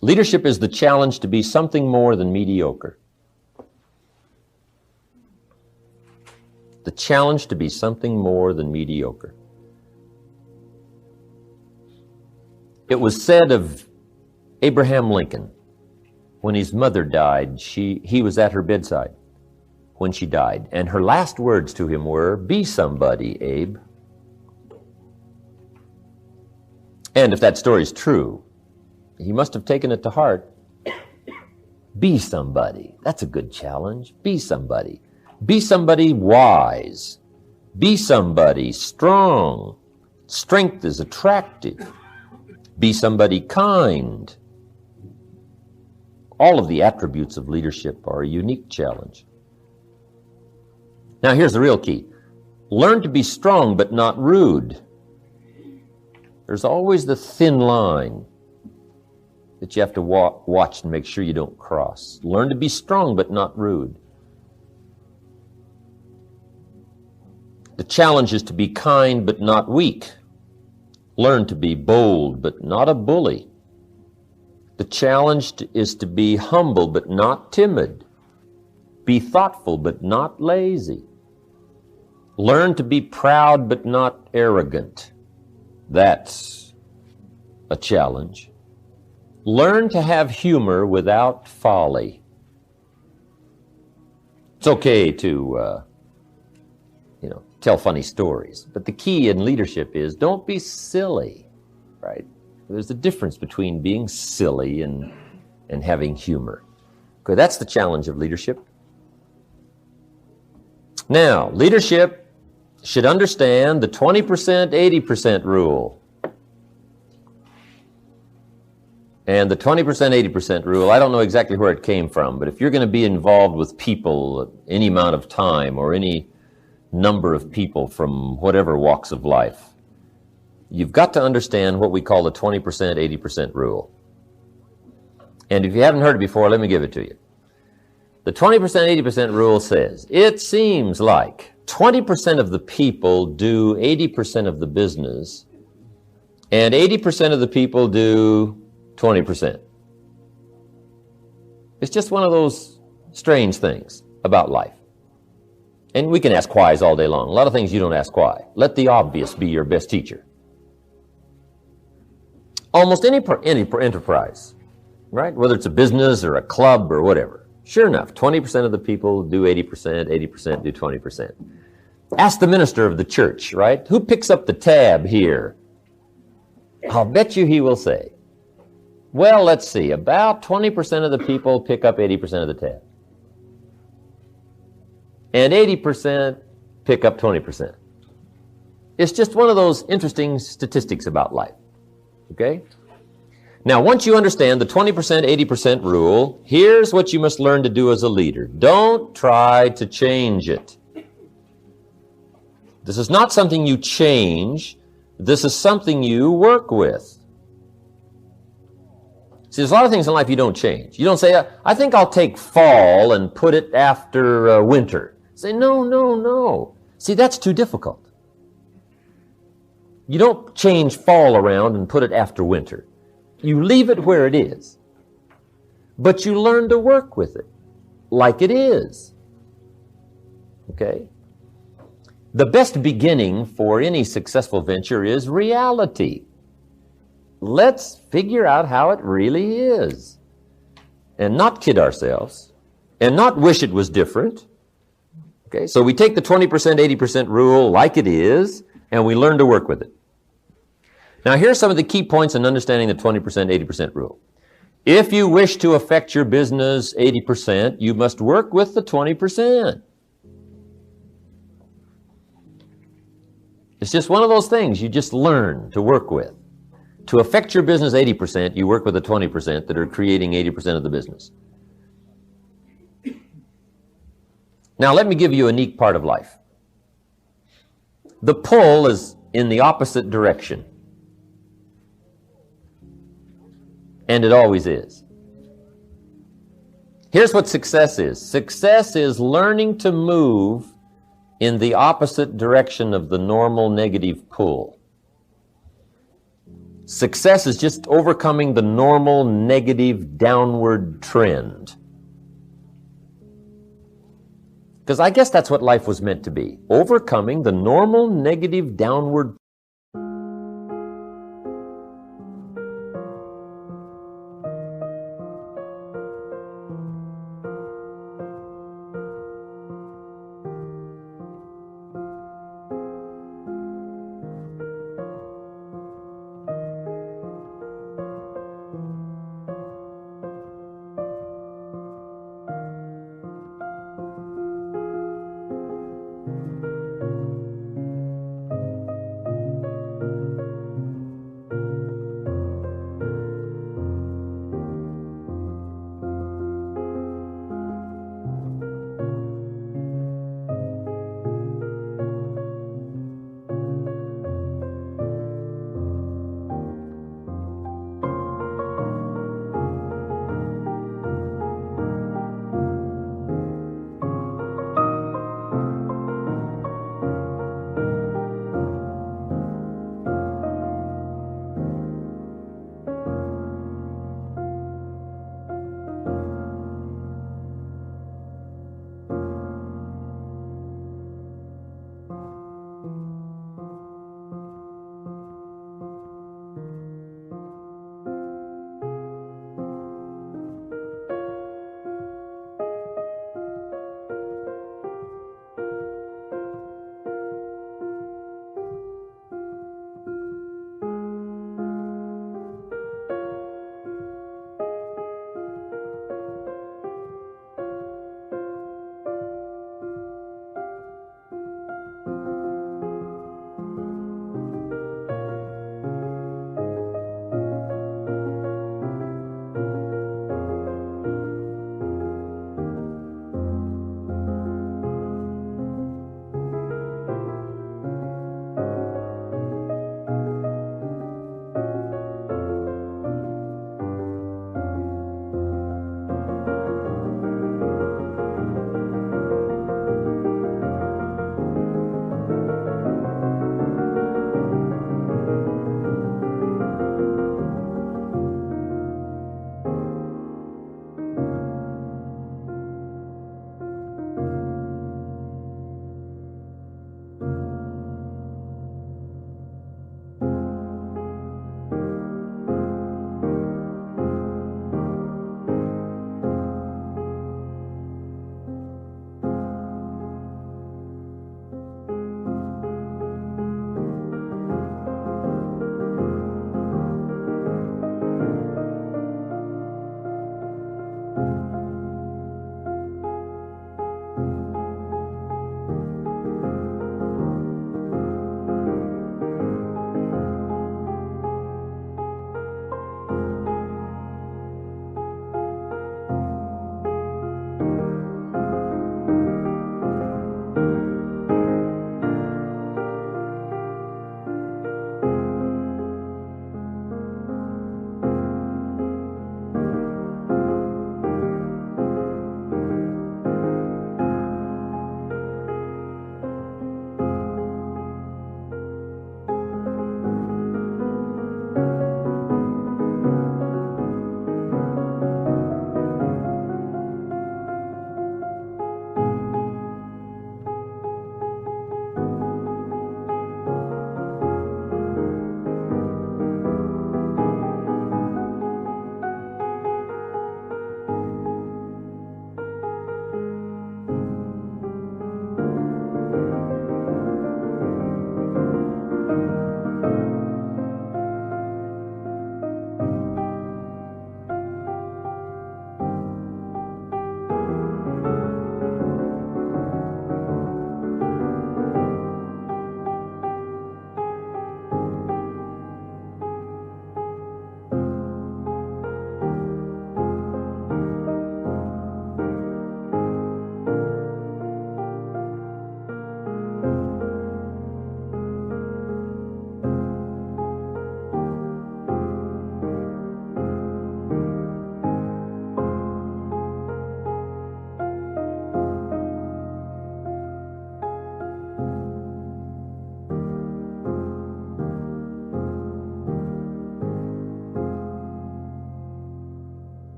Leadership is the challenge to be something more than mediocre. The challenge to be something more than mediocre. It was said of Abraham Lincoln, when his mother died, he was at her bedside when she died, and her last words to him were, "Be somebody, Abe." And if that story is true, he must have taken it to heart. Be somebody. That's a good challenge. Be somebody. Be somebody wise. Be somebody strong. Strength is attractive. Be somebody kind. All of the attributes of leadership are a unique challenge. Now here's the real key. Learn to be strong but not rude. There's always the thin line that you have to watch and make sure you don't cross. Learn to be strong but not rude. The challenge is to be kind but not weak. Learn to be bold but not a bully. The challenge is to be humble but not timid. Be thoughtful but not lazy. Learn to be proud but not arrogant. That's a challenge. Learn to have humor without folly. It's okay to, tell funny stories, but the key in leadership is don't be silly, right? There's a difference between being silly and having humor. Okay, that's the challenge of leadership. Now, leadership should understand the 20%, 80% rule. And the 20%, 80% rule, I don't know exactly where it came from, but if you're going to be involved with people any amount of time or any number of people from whatever walks of life, you've got to understand what we call the 20%, 80% rule. And if you haven't heard it before, let me give it to you. The 20%, 80% rule says, it seems like 20% of the people do 80% of the business, and 80% of the people do 20%. It's just one of those strange things about life. And we can ask whys all day long. A lot of things you don't ask why. Let the obvious be your best teacher. Almost any enterprise, right? Whether it's a business or a club or whatever. Sure enough, 20% of the people do 80%, 80% do 20%. Ask the minister of the church, right? Who picks up the tab here? I'll bet you he will say, well, let's see, about 20% of the people pick up 80% of the tab. And 80% pick up 20%. It's just one of those interesting statistics about life, okay? Now, once you understand the 20%, 80% rule, here's what you must learn to do as a leader. Don't try to change it. This is not something you change. This is something you work with. See, there's a lot of things in life you don't change. You don't say, I think I'll take fall and put it after winter. Say, no. See, that's too difficult. You don't change fall around and put it after winter. You leave it where it is. But you learn to work with it like it is. Okay? The best beginning for any successful venture is reality. Let's figure out how it really is. And not kid ourselves. And not wish it was different. Okay, so we take the 20%, 80% rule like it is, and we learn to work with it. Now, here's some of the key points in understanding the 20%, 80% rule. If you wish to affect your business 80%, you must work with the 20%. It's just one of those things you just learn to work with. To affect your business 80%, you work with the 20% that are creating 80% of the business. Now, let me give you a unique part of life. The pull is in the opposite direction. And it always is. Here's what success is. Success is learning to move in the opposite direction of the normal negative pull. Success is just overcoming the normal negative downward trend. Because I guess that's what life was meant to be. Overcoming the normal negative downward.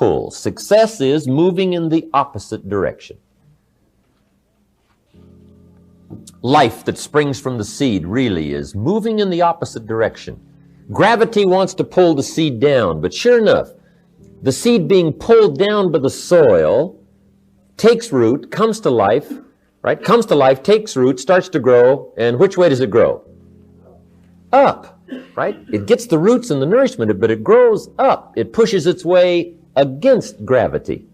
pull. Success is moving in the opposite direction. Life that springs from the seed really is moving in the opposite direction. Gravity wants to pull the seed down, but sure enough, the seed being pulled down by the soil takes root, comes to life, right? Comes to life, takes root, starts to grow, and which way does it grow? Up, right? It gets the roots and the nourishment, but it grows up. It pushes its way against gravity,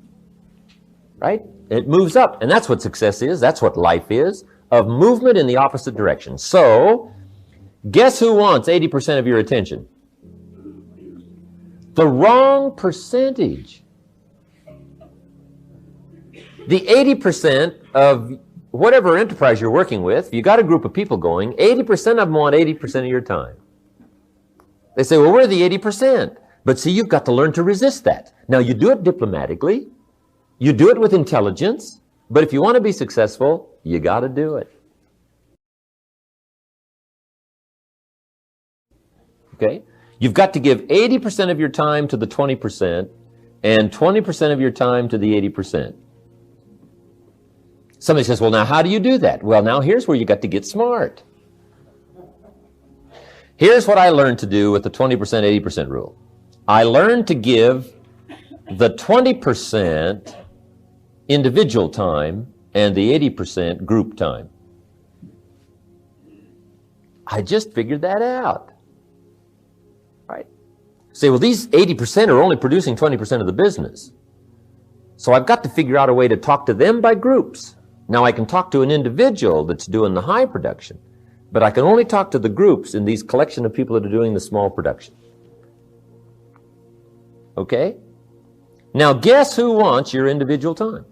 right? It moves up, and that's what success is. That's what life is, of movement in the opposite direction. So, guess who wants 80% of your attention? The wrong percentage. The 80% of whatever enterprise you're working with, you got a group of people going, 80% of them want 80% of your time. They say, well, we're the 80%. But see, you've got to learn to resist that. Now, you do it diplomatically. You do it with intelligence. But if you want to be successful, you got to do it. Okay? You've got to give 80% of your time to the 20% and 20% of your time to the 80%. Somebody says, well, now how do you do that? Well, now here's where you got to get smart. Here's what I learned to do with the 20%, 80% rule. I learned to give the 20% individual time and the 80% group time. I just figured that out. Right? Say, well, these 80% are only producing 20% of the business. So I've got to figure out a way to talk to them by groups. Now I can talk to an individual that's doing the high production, but I can only talk to the groups in these collection of people that are doing the small production. Okay? Now guess who wants your individual time?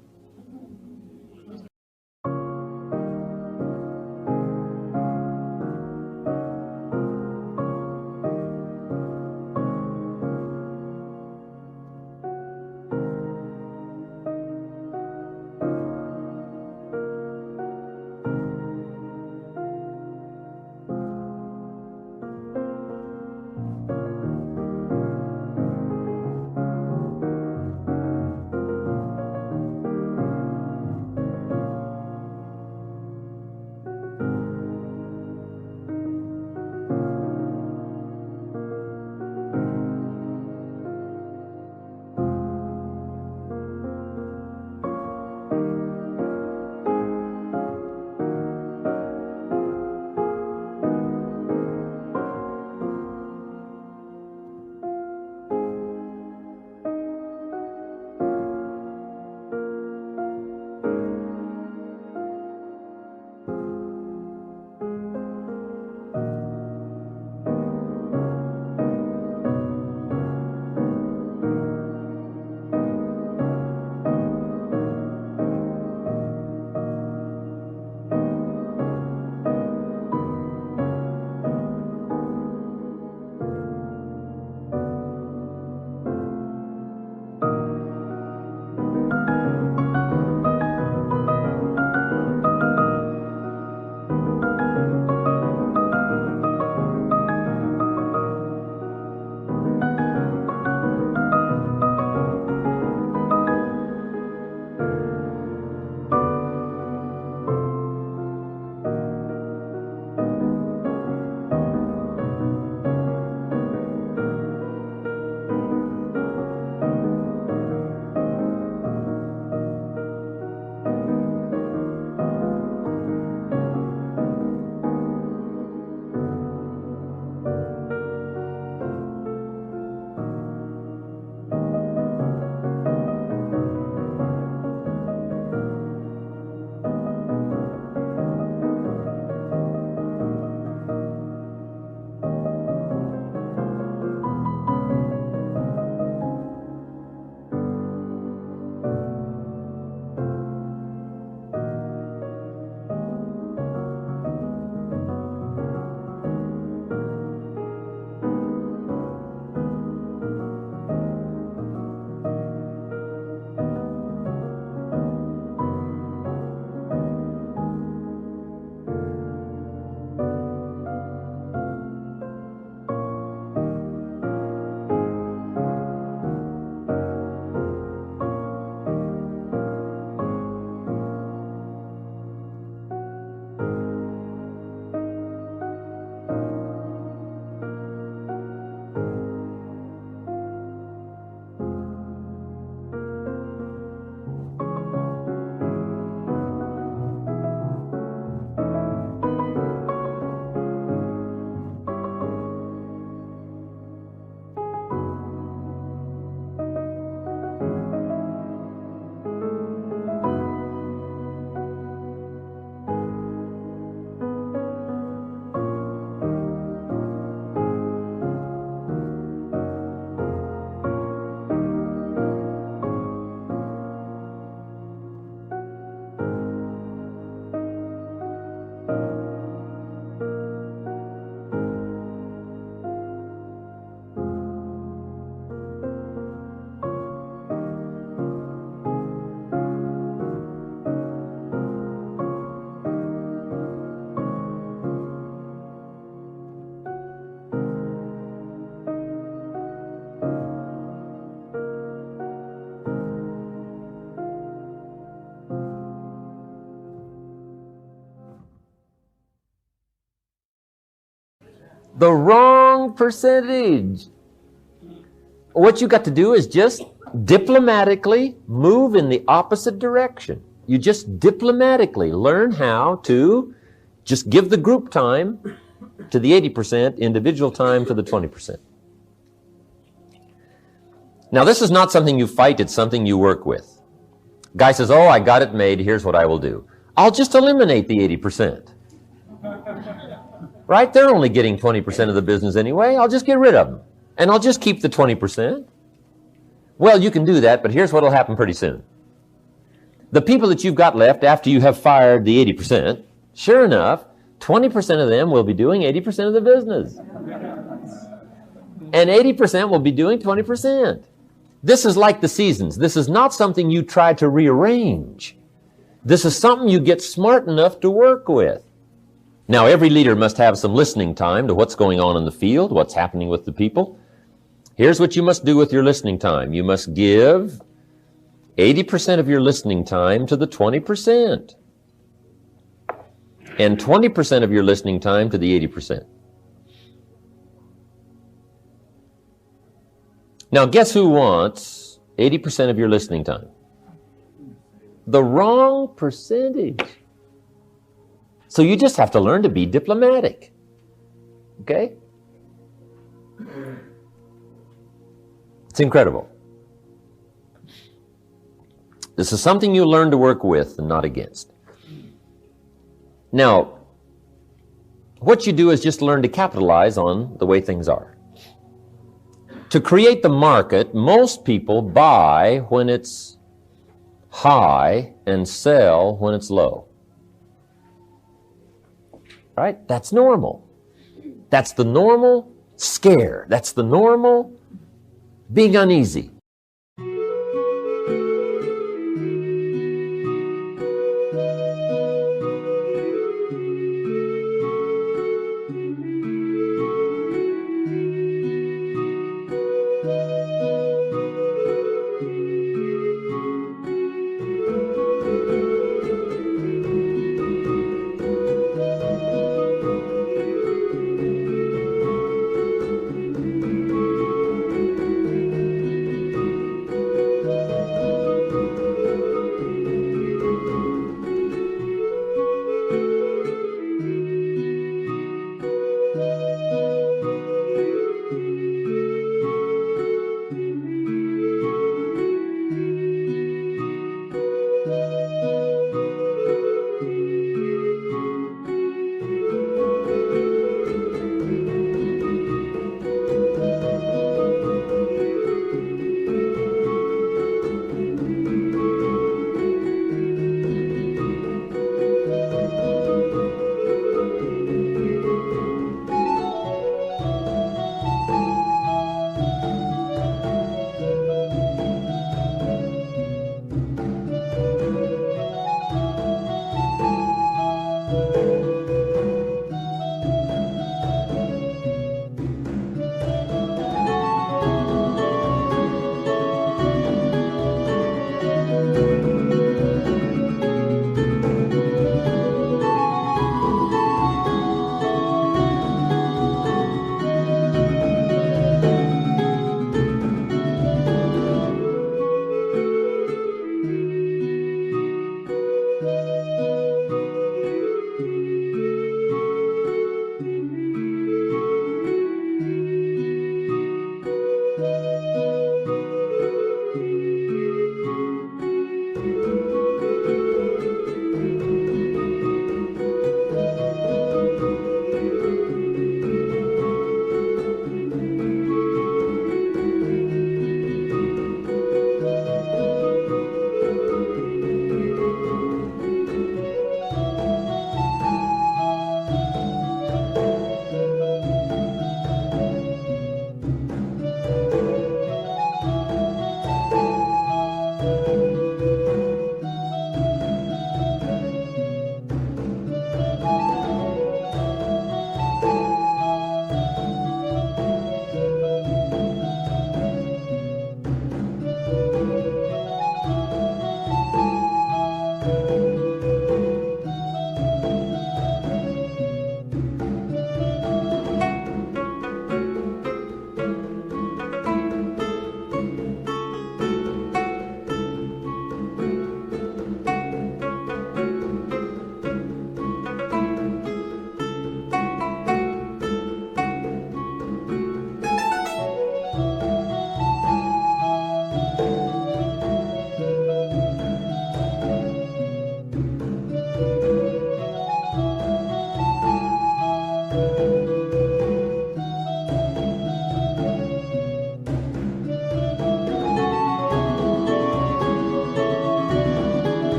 The wrong percentage. What you got to do is just diplomatically move in the opposite direction. You just diplomatically learn how to just give the group time to the 80%, individual time to the 20%. Now, this is not something you fight, it's something you work with. Guy says, oh, I got it made, here's what I will do. I'll just eliminate the 80%. Right? They're only getting 20% of the business anyway. I'll just get rid of them. And I'll just keep the 20%. Well, you can do that, but here's what will happen pretty soon. The people that you've got left after you have fired the 80%, sure enough, 20% of them will be doing 80% of the business. And 80% will be doing 20%. This is like the seasons. This is not something you try to rearrange. This is something you get smart enough to work with. Now, every leader must have some listening time to what's going on in the field, what's happening with the people. Here's what you must do with your listening time. You must give 80% of your listening time to the 20%. And 20% of your listening time to the 80%. Now, guess who wants 80% of your listening time? The wrong percentage. So you just have to learn to be diplomatic. Okay? It's incredible. This is something you learn to work with and not against. Now, what you do is just learn to capitalize on the way things are. To create the market, most people buy when it's high and sell when it's low. Right? That's normal. That's the normal scare. That's the normal being uneasy.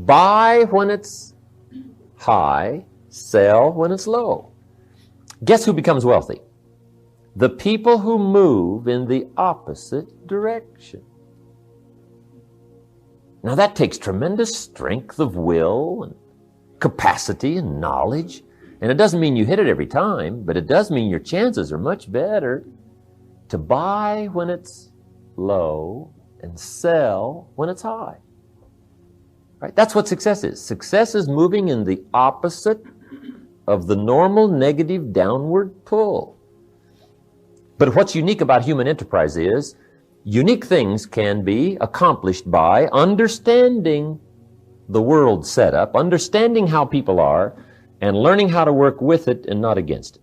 Buy when it's high, sell when it's low. Guess who becomes wealthy? The people who move in the opposite direction. Now that takes tremendous strength of will and capacity and knowledge. And it doesn't mean you hit it every time, but it does mean your chances are much better to buy when it's low and sell when it's high. Right? That's what success is. Success is moving in the opposite of the normal negative downward pull. But what's unique about human enterprise is unique things can be accomplished by understanding the world setup, understanding how people are, and learning how to work with it and not against it.